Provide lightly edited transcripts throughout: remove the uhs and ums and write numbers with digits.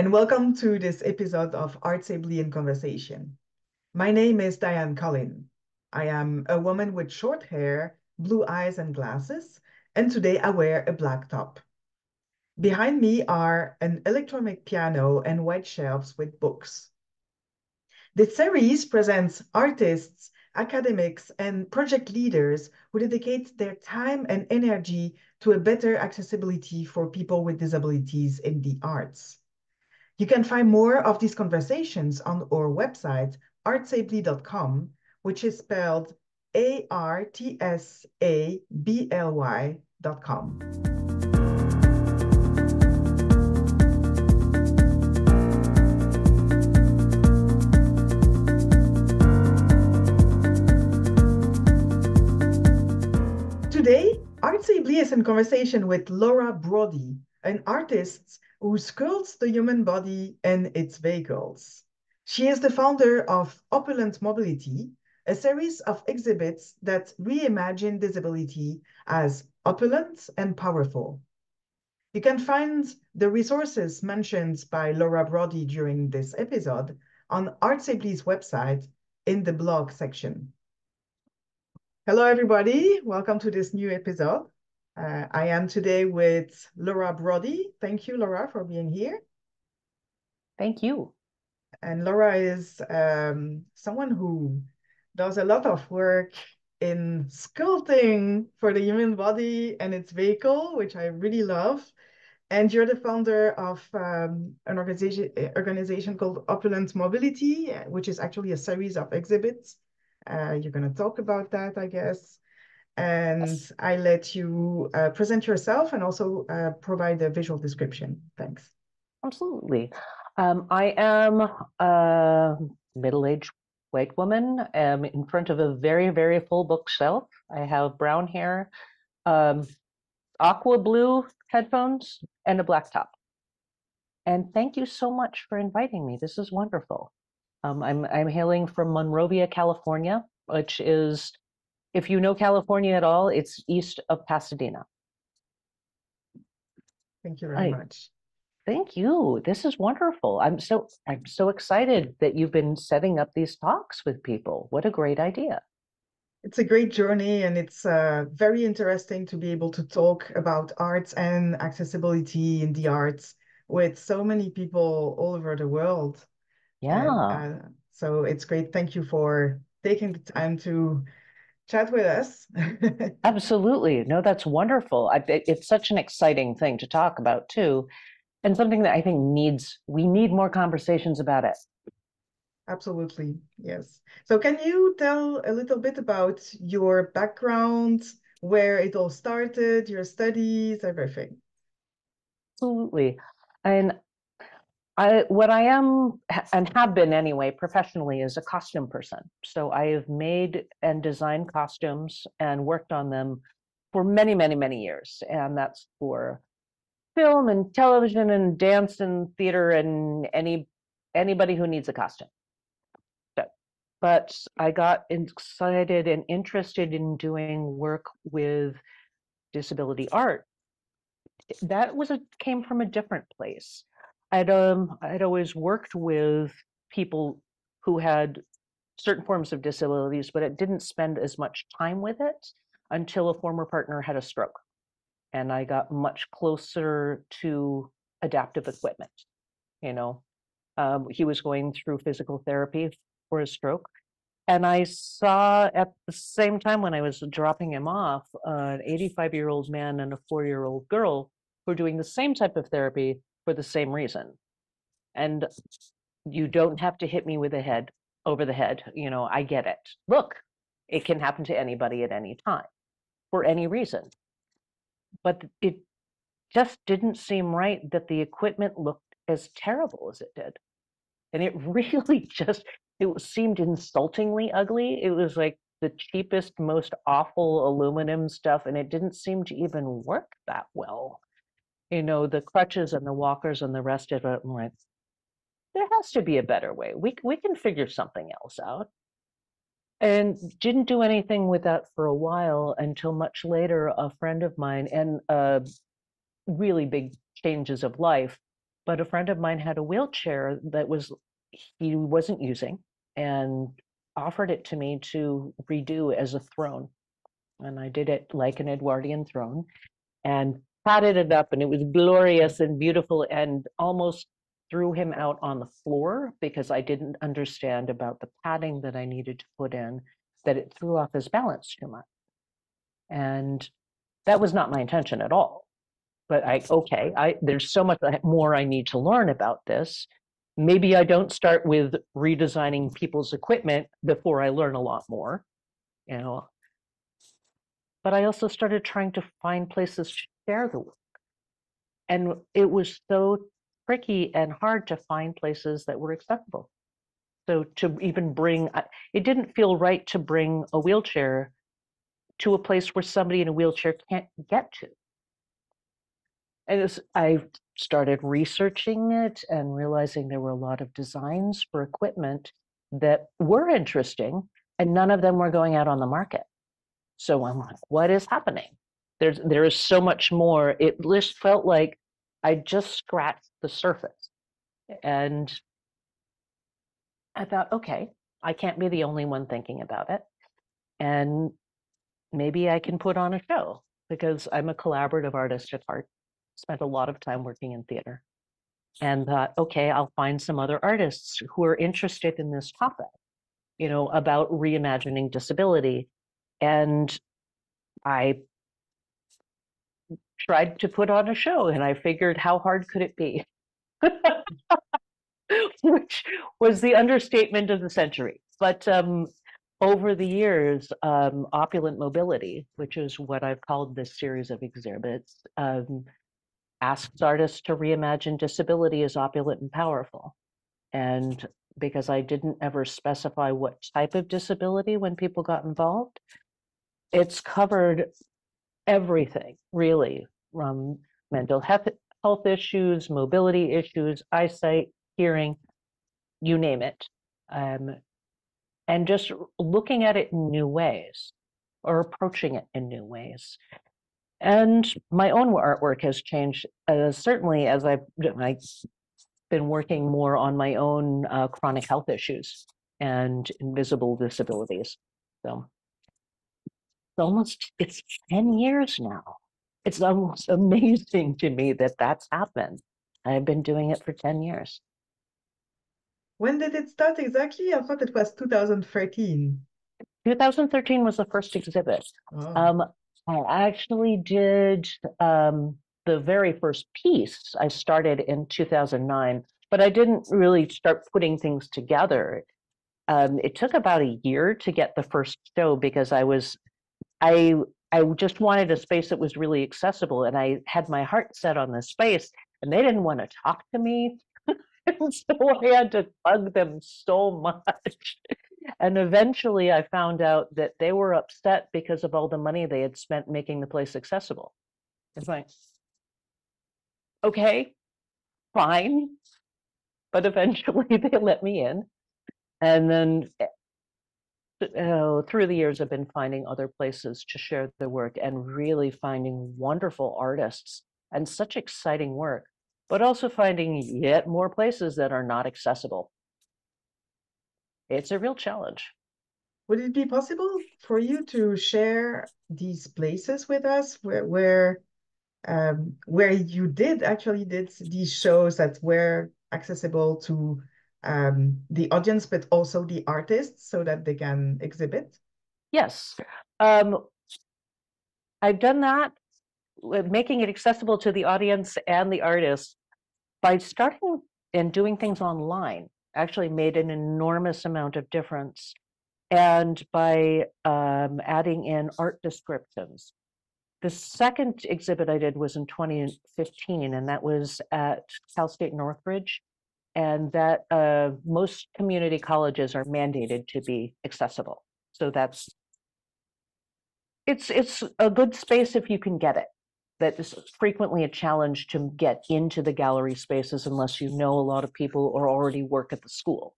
and welcome to this episode of Art Sably in Conversation. My name is Diane Collin. I am a woman with short hair, blue eyes, and glasses, and today I wear a black top. Behind me are an electronic piano and white shelves with books. This series presents artists, academics, and project leaders who dedicate their time and energy to a better accessibility for people with disabilities in the arts. You can find more of these conversations on our website, artsably.com, which is spelled artsably.com. Today, Art Sably is in conversation with Laura Brody, an artist who sculpts the human body and its vehicles. She is the founder of Opulent Mobility, a series of exhibits that reimagine disability as opulent and powerful. You can find the resources mentioned by Laura Brody during this episode on Art Sably's website in the blog section. Hello, everybody. Welcome to this new episode. I am today with Laura Brody. Thank you, Laura, for being here. Thank you. And Laura is someone who does a lot of work in sculpting for the human body and its vehicle, which I really love. And you're the founder of an organization called Opulent Mobility, which is actually a series of exhibits. You're going to talk about that, I guess. And Yes. I let you present yourself and also provide a visual description. Thanks. Absolutely. I am a middle-aged white woman in front of a very, very full bookshelf. I have brown hair, aqua blue headphones, and a black top. And thank you so much for inviting me. This is wonderful. I'm hailing from Monrovia, California, which is, if you know California at all, it's east of Pasadena. Thank you very much. Thank you. This is wonderful. I'm so excited that you've been setting up these talks with people. What a great idea. It's a great journey, and it's very interesting to be able to talk about arts and accessibility in the arts with so many people all over the world. And Yeah, so it's great. Thank you for taking the time to chat with us. absolutely. No, that's wonderful. It's such an exciting thing to talk about too, and something that I think we need more conversations about it. Absolutely, yes. So can you tell a little bit about your background, where it all started, your studies, everything? Absolutely. And what I am and have been anyway professionally is a costume person. So I have made and designed costumes and worked on them for many, many, many years. And that's for film and television and dance and theater and anybody who needs a costume. But I got excited and interested in doing work with disability art. That came from a different place. I'd always worked with people who had certain forms of disabilities, but it didn't spend as much time with it until a former partner had a stroke. And I got much closer to adaptive equipment. You know, he was going through physical therapy for his stroke. And I saw at the same time when I was dropping him off, an 85-year-old man and a 4-year-old girl who were doing the same type of therapy for the same reason. And you don't have to hit me with a head over the head. I get it. Look, it can happen to anybody at any time for any reason. But it just didn't seem right that the equipment looked as terrible as it did. And it really it seemed insultingly ugly. It was like the cheapest, most awful aluminum stuff, and it didn't seem to even work that well. The crutches and the walkers and the rest of it, I'm like, there has to be a better way. We can figure something else out. And didn't do anything with that for a while until much later, a friend of mine and really big changes of life but a friend of mine had a wheelchair that he wasn't using and offered it to me to redo as a throne. And I did it like an Edwardian throne and patted it up, and it was glorious and beautiful, and almost threw him out on the floor because I didn't understand about the padding that I needed to put in, that it threw off his balance too much. And that was not my intention at all. But there's so much more I need to learn about this. Maybe I don't start with redesigning people's equipment before I learn a lot more, you know. But I also started trying to find places to share the work. And it was so tricky and hard to find places that were accessible. So to even it didn't feel right to bring a wheelchair to a place where somebody in a wheelchair can't get to. And as I started researching it and realizing there were a lot of designs for equipment that were interesting, and none of them were going out on the market. So I'm like, what is happening? There is so much more. It just felt like I just scratched the surface. And I thought, okay, I can't be the only one thinking about it. And maybe I can put on a show, because I'm a collaborative artist at heart. Spent a lot of time working in theater, and thought, okay, I'll find some other artists who are interested in this topic, about reimagining disability. And I tried to put on a show, and I figured, how hard could it be? Which was the understatement of the century. But over the years, Opulent Mobility, which is what I've called this series of exhibits, asks artists to reimagine disability as opulent and powerful. And because I didn't ever specify what type of disability when people got involved, it's covered everything, really, from mental health issues, mobility issues, eyesight, hearing, you name it. And just looking at it in new ways, or approaching it in new ways. And my own artwork has changed, certainly as I've been working more on my own chronic health issues and invisible disabilities. So it's 10 years now. It's almost amazing to me that that's happened. I've been doing it for 10 years. When did it start exactly? I thought it was 2013. 2013 was the first exhibit. Oh. I actually did the very first piece. I started in 2009, but I didn't really start putting things together. It took about a year to get the first show, because I just wanted a space that was really accessible, and I had my heart set on this space, and they didn't want to talk to me. And so I had to bug them so much. And eventually I found out that they were upset because of all the money they had spent making the place accessible. It's like, okay, fine. But eventually they let me in. And then through the years, I've been finding other places to share the work, and really finding wonderful artists and such exciting work, but also finding yet more places that are not accessible. It's a real challenge. Would it be possible for you to share these places with us where you actually did these shows that were accessible to the audience, but also the artists, so that they can exhibit? Yes. I've done that, making it accessible to the audience and the artists, by starting and doing things online. Actually made an enormous amount of difference. And by adding in art descriptions. The second exhibit I did was in 2015, and that was at Cal State Northridge. And that most community colleges are mandated to be accessible. So it's a good space if you can get it. That is frequently a challenge to get into the gallery spaces unless you know a lot of people or already work at the school.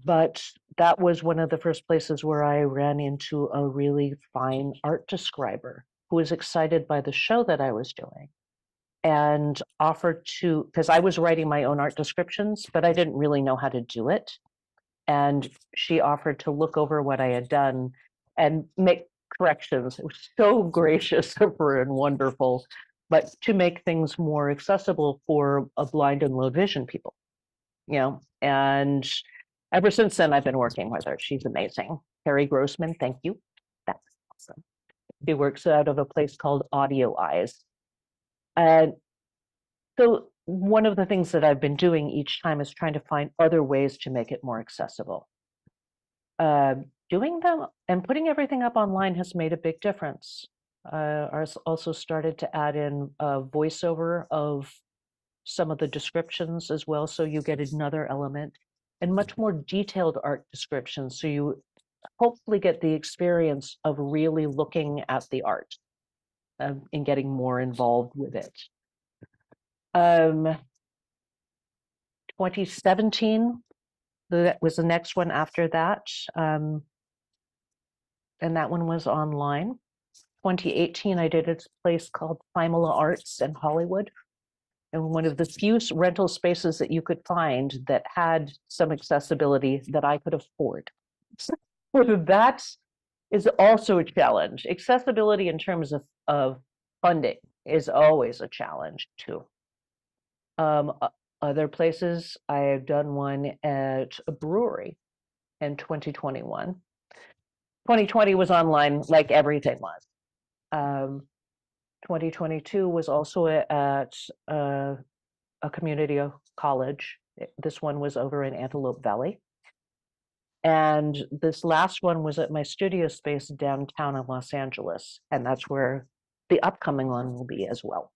But that was one of the first places where I ran into a really fine art describer who was excited by the show that I was doing. and offered to, because I was writing my own art descriptions, but I didn't really know how to do it. And she offered to look over what I had done and make corrections. It was so gracious of her and wonderful, but to make things more accessible for a blind and low vision people, and ever since then, I've been working with her. She's amazing. Carrie Grossman, thank you. That's awesome. She works out of a place called Audio Eyes. And so one of the things that I've been doing each time is trying to find other ways to make it more accessible. Doing them and putting everything up online has made a big difference. I also started to add in a voiceover of some of the descriptions as well, so you get another element, and much more detailed art descriptions, so you hopefully get the experience of really looking at the art and getting more involved with it. 2017, that was the next one after that, and that one was online. 2018, I did a place called Primala Arts in Hollywood, and one of the few rental spaces that you could find that had some accessibility that I could afford. That is also a challenge. Accessibility in terms of funding is always a challenge too. Other places, I have done one at a brewery in 2021. 2020 was online like everything was. 2022 was also at a community college. This one was over in Antelope Valley. And this last one was at my studio space downtown in Los Angeles. And that's where the upcoming one will be as well.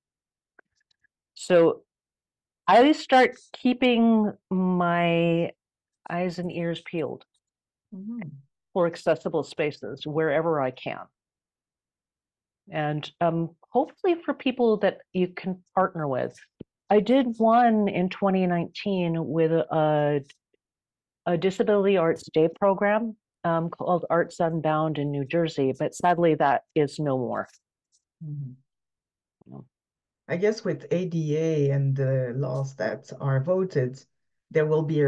So I start keeping my eyes and ears peeled for accessible spaces wherever I can. And hopefully for people that you can partner with. I did one in 2019 with a disability arts day program called Arts Unbound in New Jersey, but sadly that is no more. I guess with ADA and the laws that are voted, there will be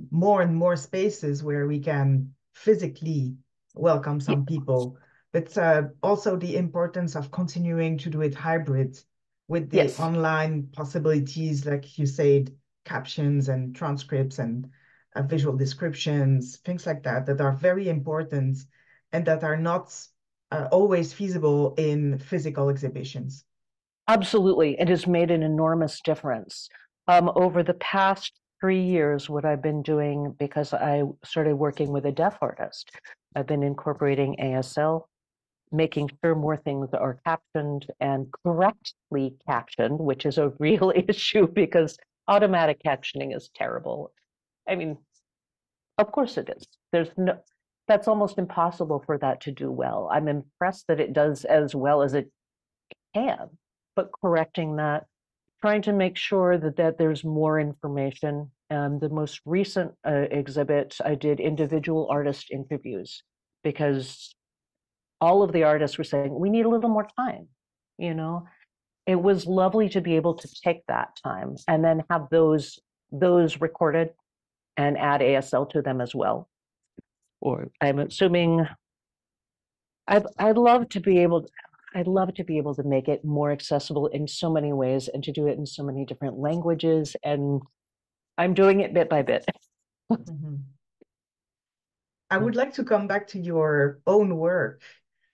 more and more spaces where we can physically welcome some people. But also the importance of continuing to do it hybrid with the online possibilities, like you said, captions and transcripts and visual descriptions, things like that, that are very important and that are not always feasible in physical exhibitions. Absolutely. It has made an enormous difference. Over the past 3 years, what I've been doing, because I started working with a deaf artist, I've been incorporating ASL, making sure more things are captioned and correctly captioned, which is a real issue because automatic captioning is terrible. I mean, of course it is. That's almost impossible for that to do well. I'm impressed that it does as well as it can, but correcting that, trying to make sure that there's more information. The most recent exhibit, I did individual artist interviews because all of the artists were saying, we need a little more time, It was lovely to be able to take that time and then have those recorded and add ASL to them as well. Or I'm assuming I'd love to be able to make it more accessible in so many ways and to do it in so many different languages. And I'm doing it bit by bit. I would like to come back to your own work.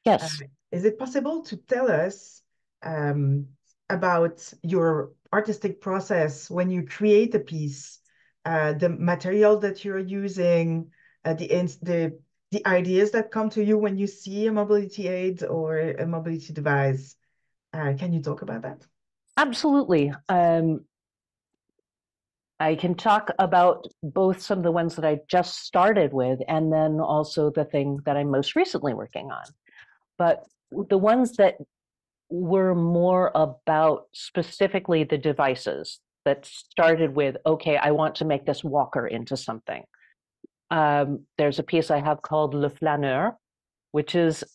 Yes. Is it possible to tell us about your artistic process when you create a piece, the material that you're using, the ideas that come to you when you see a mobility aid or a mobility device? Can you talk about that? Absolutely. I can talk about both some of the ones that I just started with and then also the thing that I'm most recently working on. But the ones that were more about specifically the devices that started with, okay, I want to make this walker into something. There's a piece I have called Le Flaneur, which it's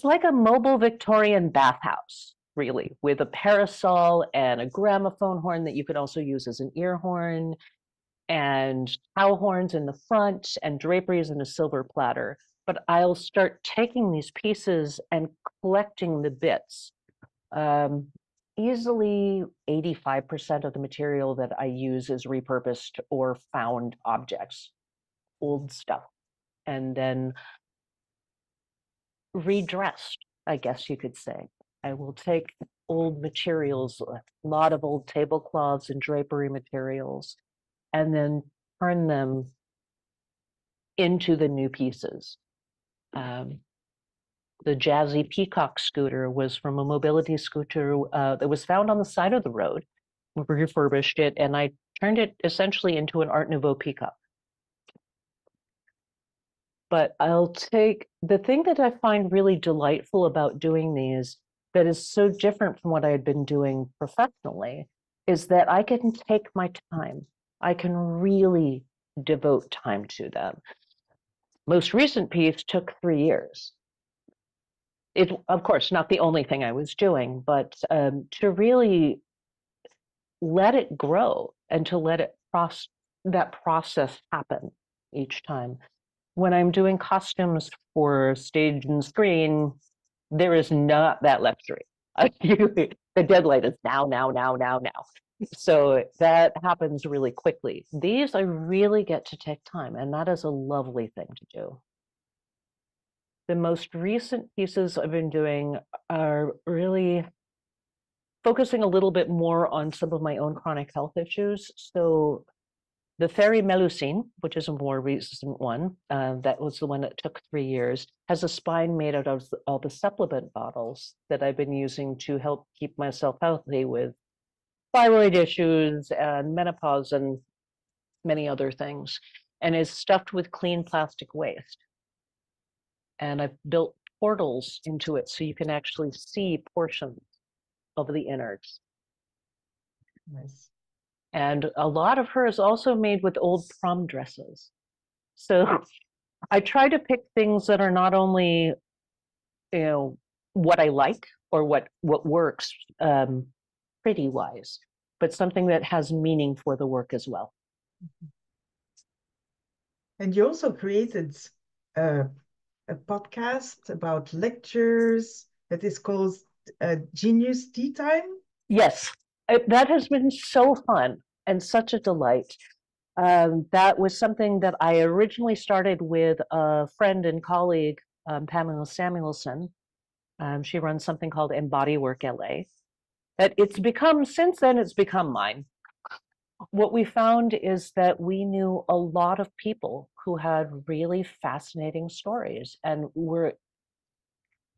like a mobile Victorian bathhouse, really, with a parasol and a gramophone horn that you could also use as an ear horn, and cow horns in the front, and draperies in a silver platter. But I'll start taking these pieces and collecting the bits. Easily 85% of the material that I use is repurposed or found objects, old stuff, and then redressed, I guess you could say. I will take old materials, a lot of old tablecloths and drapery materials, and then turn them into the new pieces. The Jazzy Peacock scooter was from a mobility scooter that was found on the side of the road. We refurbished it, and I turned it essentially into an Art Nouveau peacock. But I'll take the thing that I find really delightful about doing these that is so different from what I had been doing professionally is that I can take my time. I can really devote time to them. Most recent piece took 3 years. It, of course, not the only thing I was doing, but to really let it grow and to let it that process happen each time. When I'm doing costumes for stage and screen, there is not that luxury. The deadline is now, now, now, now, now. So that happens really quickly. These I really get to take time, and that is a lovely thing to do. The most recent pieces I've been doing are really focusing a little bit more on some of my own chronic health issues. So the Fairy Melusine, which is a more recent one, that was the one that took 3 years, has a spine made out of all the supplement bottles that I've been using to help keep myself healthy with thyroid issues and menopause and many other things, and is stuffed with clean plastic waste. And I've built portals into it so you can actually see portions of the innards. Nice. And a lot of her is also made with old prom dresses. So I try to pick things that are not only, you know, what I like or what works pretty wise, but something that has meaning for the work as well. And you also created a podcast about lectures that is called Genius Tea Time. Yes, that has been so fun and such a delight. That was something that I originally started with a friend and colleague, Pamela Samuelson. She runs something called Embody Work LA. That it's become, since then, it's become mine. What we found is that we knew a lot of people who had really fascinating stories and were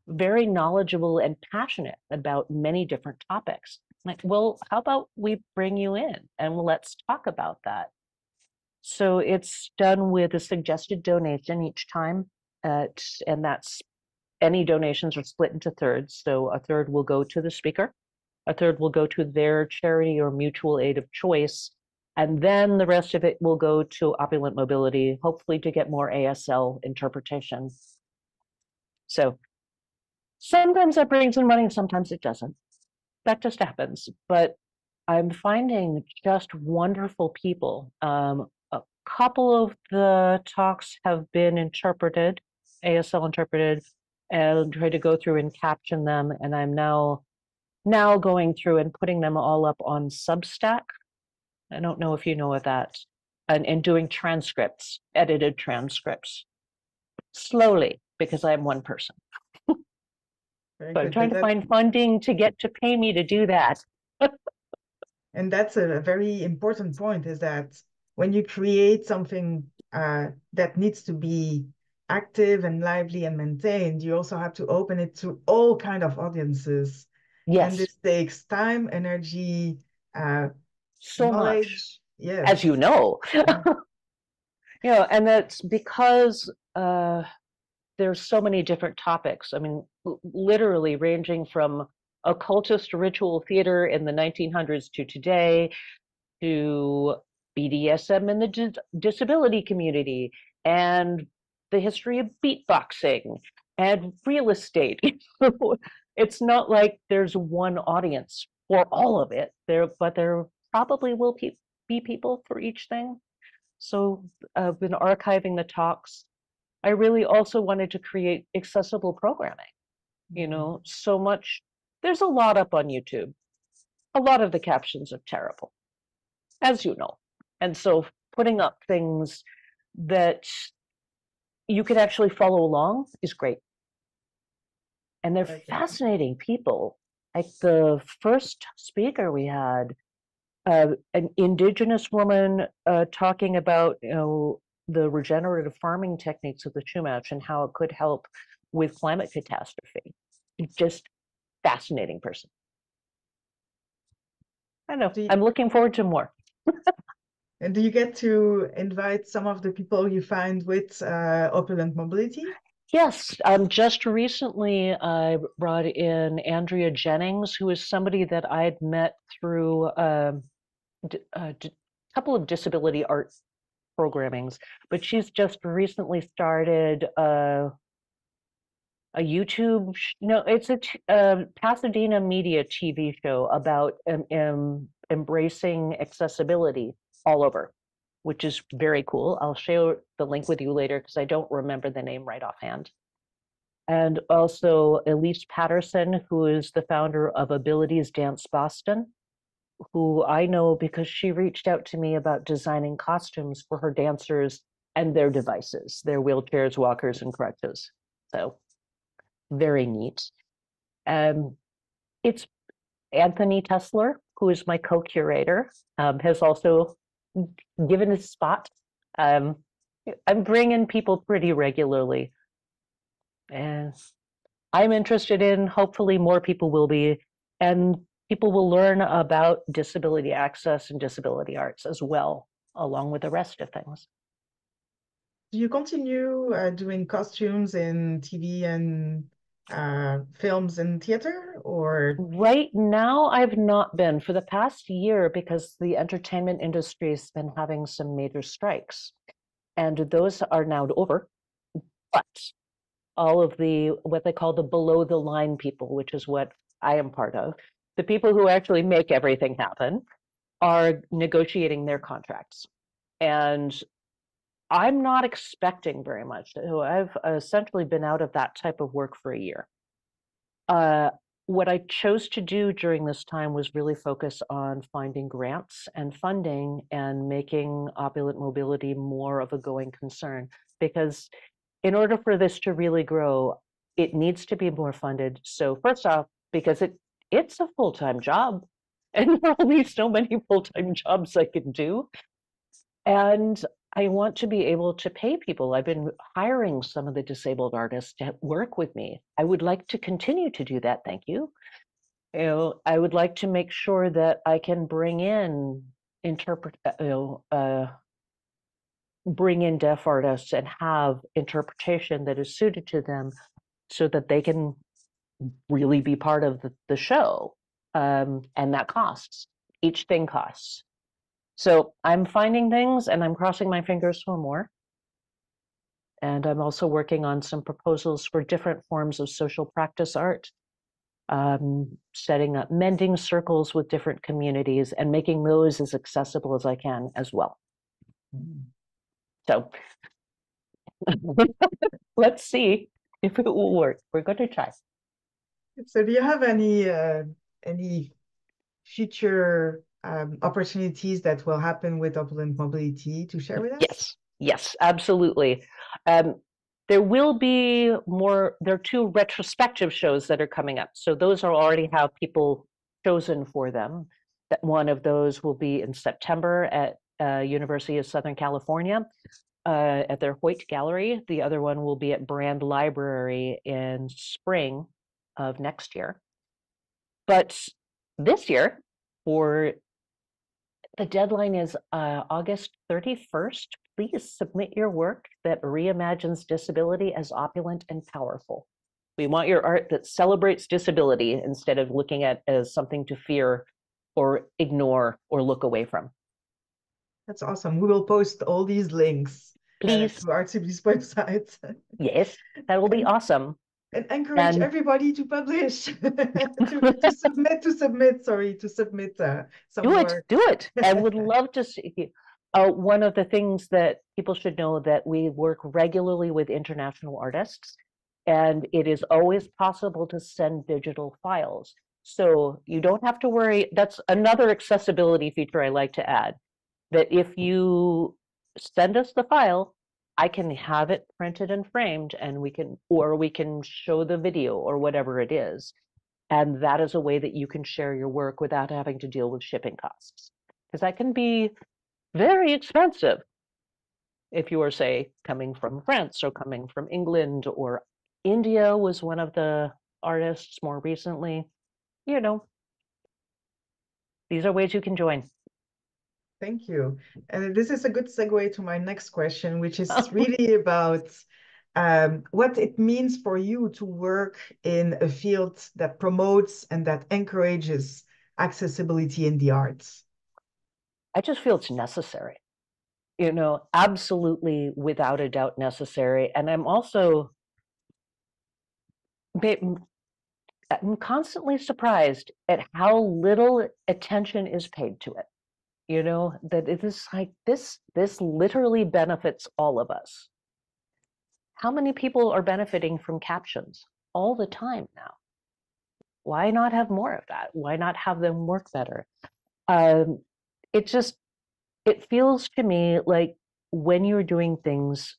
very knowledgeable and passionate about many different topics. Like, well, how about we bring you in and let's talk about that? So it's done with a suggested donation each time, and that's any donations are split into thirds. So a third will go to the speaker, a third will go to their charity or mutual aid of choice, and then the rest of it will go to Opulent Mobility, hopefully to get more ASL interpretation. So sometimes that brings in money, sometimes it doesn't. That just happens. But I'm finding just wonderful people. A couple of the talks have been interpreted, ASL interpreted, and try to go through and caption them. And I'm now going through and putting them all up on Substack. I don't know if you know of that. And doing transcripts, edited transcripts. Slowly, because I'm one person. Very So I'm good. trying to find funding to get to pay me to do that. And that's a very important point, is that when you create something that needs to be active and lively and maintained, you also have to open it to all kind of audiences. And Yes, this takes time, energy, so much, knowledge. Yes. as you know. You know, and that's because there's so many different topics. I mean, literally ranging from occultist ritual theater in the 1900s to today, to BDSM in the disability community, and the history of beatboxing and real estate. It's not like there's one audience for all of it but there probably will be people for each thing. So I've been archiving the talks. I really also wanted to create accessible programming. So much, there's a lot up on YouTube. A lot of the captions are terrible, as you know. And so putting up things that you could actually follow along is great. And they're fascinating people. Like the first speaker we had, an indigenous woman talking about the regenerative farming techniques of the Chumash and how it could help with climate catastrophe. Just fascinating person. I know. I'm looking forward to more. And do you get to invite some of the people you find with Opulent Mobility? Yes, just recently I brought in Andrea Jennings, who is somebody that I had met through a couple of disability art programmings, but she's just recently started a YouTube. No, it's a Pasadena media TV show about embracing accessibility all over, which is very cool. I'll share the link with you later because I don't remember the name right offhand. And also Elise Patterson, who is the founder of Abilities Dance Boston, who I know because she reached out to me about designing costumes for her dancers and their devices, their wheelchairs, walkers, and crutches. So very neat. It's Anthony Tesler, who is my co-curator, has also given a spot. I'm bringing people pretty regularly. And I'm interested in, hopefully more people will be, and people will learn about disability access and disability arts as well, along with the rest of things. Do you continue doing costumes in TV and films and theater, or? Right now, I've not been for the past year because the entertainment industry has been having some major strikes, and those are now over. But all of the what they call the below the line people, which is what I am part of, the people who actually make everything happen, are negotiating their contracts. And I'm not expecting very much. So I've essentially been out of that type of work for a year. What I chose to do during this time was really focus on finding grants and funding and making opulent mobility more of a going concern. Because in order for this to really grow, it needs to be more funded. So first off, because it's a full-time job, and there are only so many full-time jobs I can do. And I want to be able to pay people. I've been hiring some of the disabled artists to work with me. I would like to continue to do that. Thank you. I would like to make sure that I can bring in bring in deaf artists and have interpretation that is suited to them so that they can really be part of the show. And that costs. Each thing costs. So I'm finding things and I'm crossing my fingers for more. And I'm also working on some proposals for different forms of social practice art, setting up mending circles with different communities and making those as accessible as I can as well. So let's see if it will work. We're going to try. So do you have any future opportunities that will happen with Opulent Mobility to share with us? Yes, absolutely. There will be more. There are 2 retrospective shows that are coming up. So those are already have people chosen for them. That one of those will be in September at University of Southern California at their Hoyt Gallery. The other one will be at Brand Library in spring of next year. But this year, for the deadline is August 31st. Please submit your work that reimagines disability as opulent and powerful. We want your art that celebrates disability instead of looking at it as something to fear or ignore or look away from. That's awesome. We will post all these links Please. to Artsibli's website. Yes, that will be awesome. And encourage And everybody to publish, to submit some work. do it. I would love to see. One of the things that people should know that we work regularly with international artists, and it is always possible to send digital files. So you don't have to worry. That's another accessibility feature I like to add, that if you send us the file, I can have it printed and framed, and we can show the video or whatever it is. And that is a way that you can share your work without having to deal with shipping costs. Because that can be very expensive if you are, say, coming from France or coming from England, or India was one of the artists more recently. You know, these are ways you can join. Thank you. And this is a good segue to my next question, which is really about what it means for you to work in a field that promotes and that encourages accessibility in the arts. I just feel it's necessary, absolutely without a doubt necessary. And I'm also I'm constantly surprised at how little attention is paid to it. That it is like this literally benefits all of us. How many people are benefiting from captions all the time now? Why not have more of that? Why not have them work better? It feels to me like when you're doing things,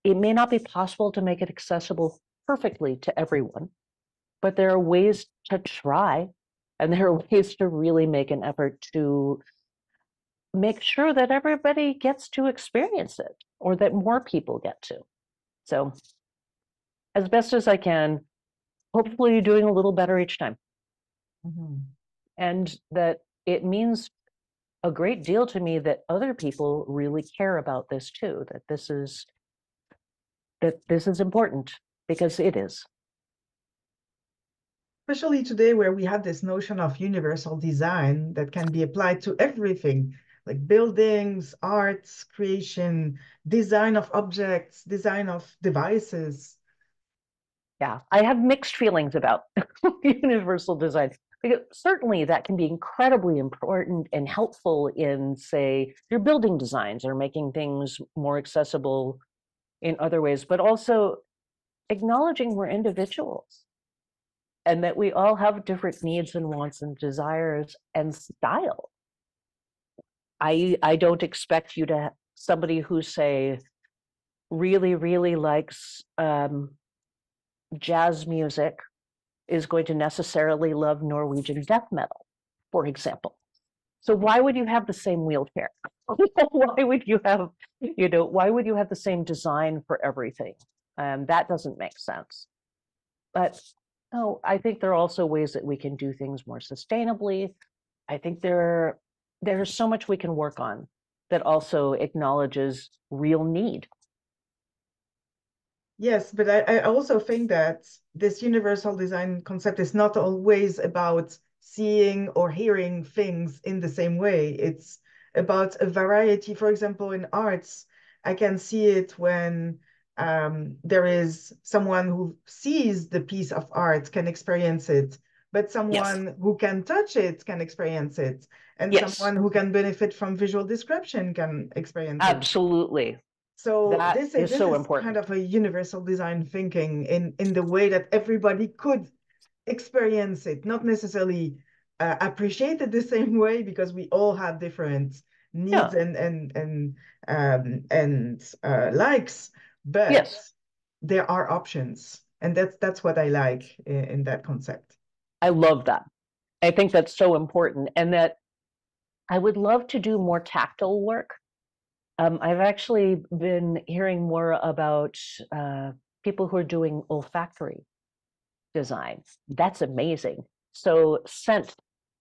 it may not be possible to make it accessible perfectly to everyone, but there are ways to try, and there are ways to really make an effort to make sure that everybody gets to experience it, or that more people get to. So as best as I can, hopefully doing a little better each time. Mm-hmm. And that it means a great deal to me that other people really care about this too, that this is important, because it is. Especially today, where we have this notion of universal design that can be applied to everything, like buildings, arts, creation, design of objects, design of devices. Yeah, I have mixed feelings about universal design. Because certainly that can be incredibly important and helpful in, say, your building designs or making things more accessible in other ways, but also acknowledging we're individuals and that we all have different needs and wants and desires and style. I don't expect you to, somebody who, say, really, really likes jazz music is going to necessarily love Norwegian death metal, for example. So why would you have the same wheelchair? Why would you have, why would you have the same design for everything? That doesn't make sense. But no, I think there are also ways that we can do things more sustainably. I think there's so much we can work on that also acknowledges real need. Yes, but I also think that this universal design concept is not always about seeing or hearing things in the same way. It's about a variety. For example, in arts, I can see it when there is someone who sees the piece of art can experience it, but someone Yes. who can touch it can experience it, and Yes. someone who can benefit from visual description can experience it. Absolutely. So That this is is so kind important. of a universal design thinking in the way that everybody could experience it, not necessarily appreciate it the same way, because we all have different needs Yeah. and likes, but Yes. there are options, and that's what I like in that concept. I love that. I think that's so important, and that I would love to do more tactile work. I've actually been hearing more about people who are doing olfactory design. That's amazing. So scent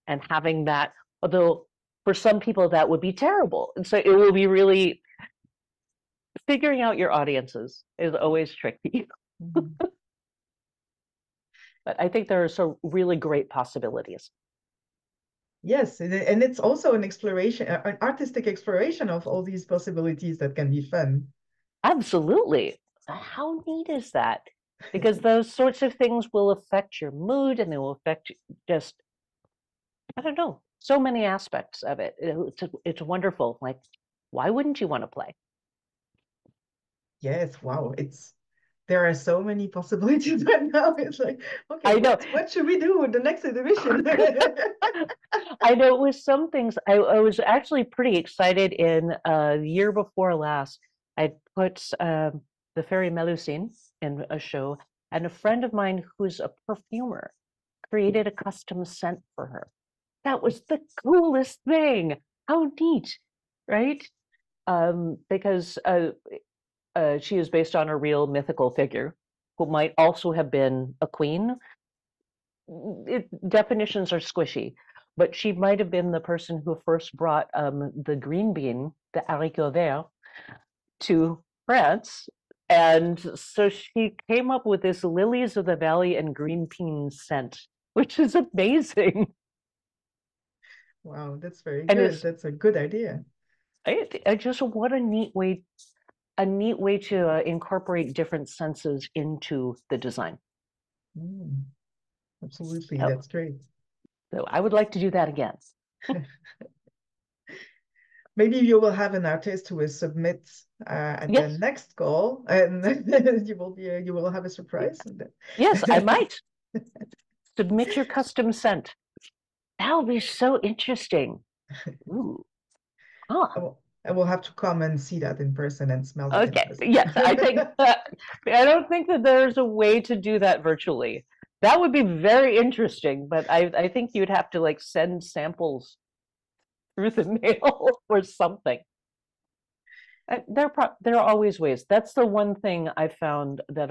and having that, although for some people that would be terrible. And so it will be really, figuring out your audiences is always tricky. Mhm. But I think there are some really great possibilities. Yes, and it's also an exploration, an artistic exploration of all these possibilities that can be fun. Absolutely. How neat is that? because those sorts of things will affect your mood and they will affect just, I don't know, so many aspects of it. It's wonderful. Like, why wouldn't you want to play? Yes, wow. There are so many possibilities right now. It's like, okay, I know. what should we do with the next exhibition? I know with some things, I was actually pretty excited in the year before last. I put the Fairy Melusine in a show, and a friend of mine who's a perfumer created a custom scent for her. That was the coolest thing. How neat, right? Because she is based on a real mythical figure who might also have been a queen. Definitions are squishy, but she might have been the person who first brought the green bean, the haricot vert, to France. And so she came up with this lilies of the valley and green bean scent, which is amazing. Wow, that's very And good. it's That's a good idea. I just what a neat way to incorporate different senses into the design. Mm, absolutely, So, that's great. so I would like to do that again. Maybe you will have an artist who will submit at the Yes, next call, and you will have a surprise. yes, I might submit your custom scent. That'll be so interesting. Ooh, huh. I will have to come and see that in person and smell that in Okay. person. Yes, I think I don't think that there's a way to do that virtually. That would be very interesting, but I think you'd have to like send samples through the mail or something. There are always ways. That's the one thing I found that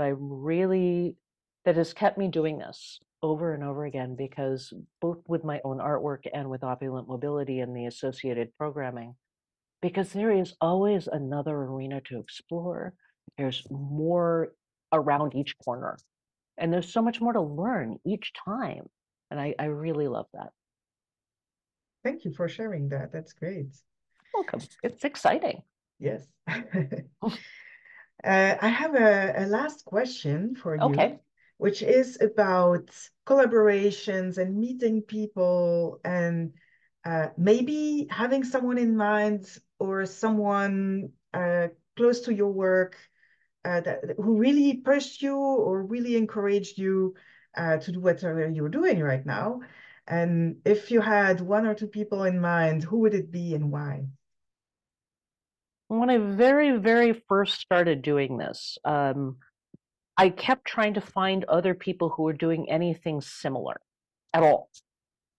that has kept me doing this over and over again, because both with my own artwork and with Opulent Mobility and the associated programming, because there is always another arena to explore. There's more around each corner, and there's so much more to learn each time. And I really love that. Thank you for sharing that. That's great. Welcome. It's exciting. Yes. I have a last question for you, Okay. which is about collaborations and meeting people and maybe having someone in mind or someone close to your work who really pushed you or really encouraged you to do whatever you're doing right now. And if you had one or two people in mind, who would it be and why? When I very first started doing this, I kept trying to find other people who were doing anything similar at all.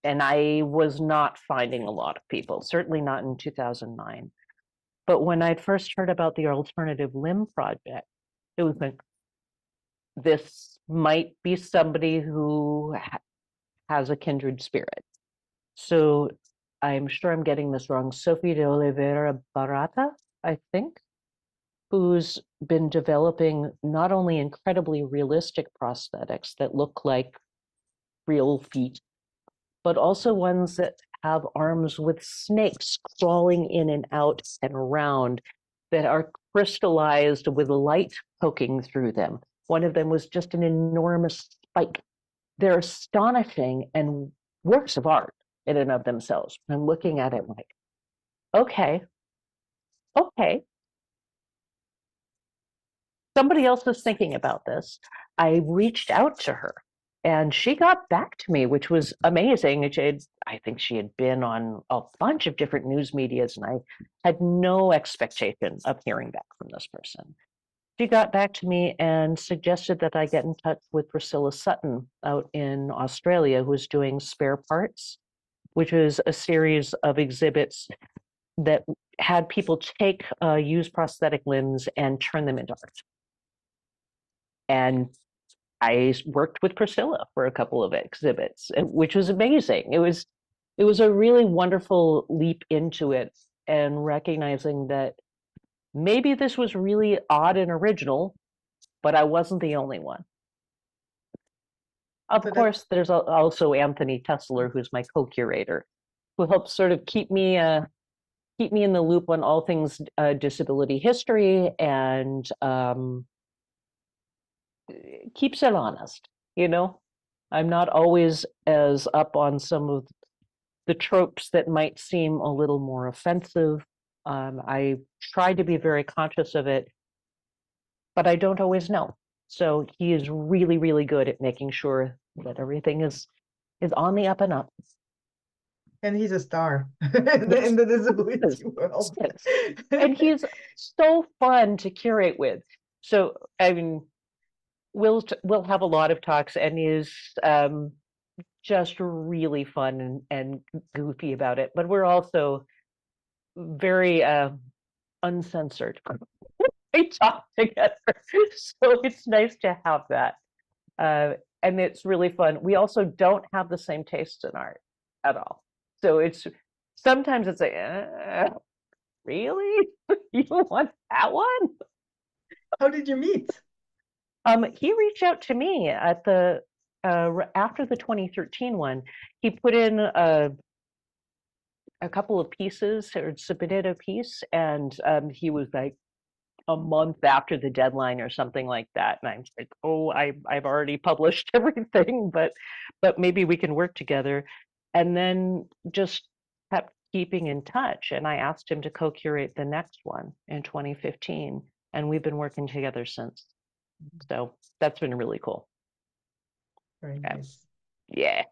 And I was not finding a lot of people, certainly not in 2009. But when I'd first heard about the Alternative Limb Project, it was like, this might be somebody who has a kindred spirit. So I'm sure I'm getting this wrong. Sophie de Oliveira Barata, I think, who's been developing not only incredibly realistic prosthetics that look like real feet, but also ones that have arms with snakes crawling in and out and around that are crystallized with light poking through them. One of them was just an enormous spike. They're astonishing and works of art in and of themselves. I'm looking at it like, okay, okay, somebody else was thinking about this. I reached out to her and she got back to me, which was amazing. I think she had been on a bunch of different news medias, and I had no expectation of hearing back from this person. She got back to me and suggested that I get in touch with Priscilla Sutton out in Australia, who's doing Spare Parts, which is a series of exhibits that had people take used prosthetic limbs and turn them into art. And I worked with Priscilla for a couple of exhibits, which was amazing. It was a really wonderful leap into it, and recognizing that maybe this was really odd and original, but I wasn't the only one. Of So that course, there's also Anthony Tessler, who's my co-curator, who helps sort of keep me in the loop on all things disability history and keeps it honest, you know? I'm not always as up on some of the tropes that might seem a little more offensive. I try to be very conscious of it, but I don't always know. So he is really, really good at making sure that everything is on the up and up. And he's a star in Yes, the disability world. yes. And he's so fun to curate with. So I mean, we'll have a lot of talks, and he's just really fun and goofy about it. But we're also very uncensored. We talk together, so it's nice to have that, and it's really fun. We also don't have the same taste in art at all, so it's sometimes it's like, really, you want that one? How did you meet? He reached out to me at the after the 2013 one. He put in a couple of pieces or submitted a piece, and he was like a month after the deadline or something like that, and I'm like, oh, I've already published everything, but maybe we can work together. And then just kept keeping in touch, and I asked him to co-curate the next one in 2015, and we've been working together since. So that's been really cool. Very Yeah, nice. yeah.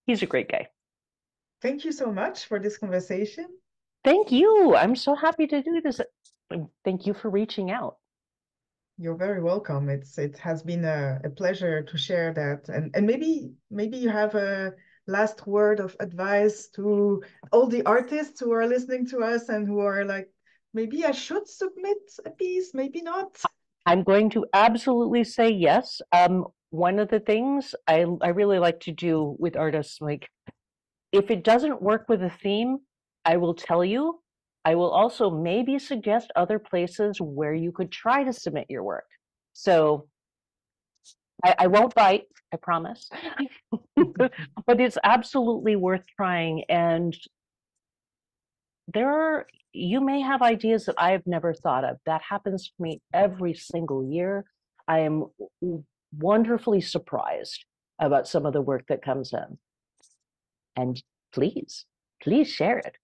He's a great guy. Thank you so much for this conversation. Thank you. I'm so happy to do this. Thank you for reaching out. You're very welcome. It has been a pleasure to share that. And maybe you have a last word of advice to all the artists who are listening to us and who are like, maybe I should submit a piece, maybe not. I'm going to absolutely say yes. One of the things I really like to do with artists, like if it doesn't work with a theme, I will tell you. I will also maybe suggest other places where you could try to submit your work. So I won't bite, I promise. But it's absolutely worth trying. And you may have ideas that I have never thought of. That happens to me every single year. I am wonderfully surprised about some of the work that comes in. And please, please share it.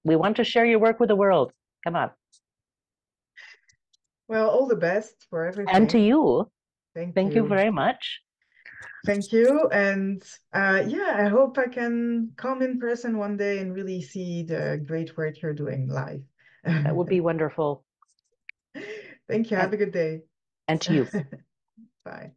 We want to share your work with the world. Come on. Well, all the best for And to everything. you, Thank thank you you. very much. Thank you. And yeah, I hope I can come in person one day and really see the great work you're doing live. That would be wonderful. Thank you. And, Have a good day. and to you. Bye.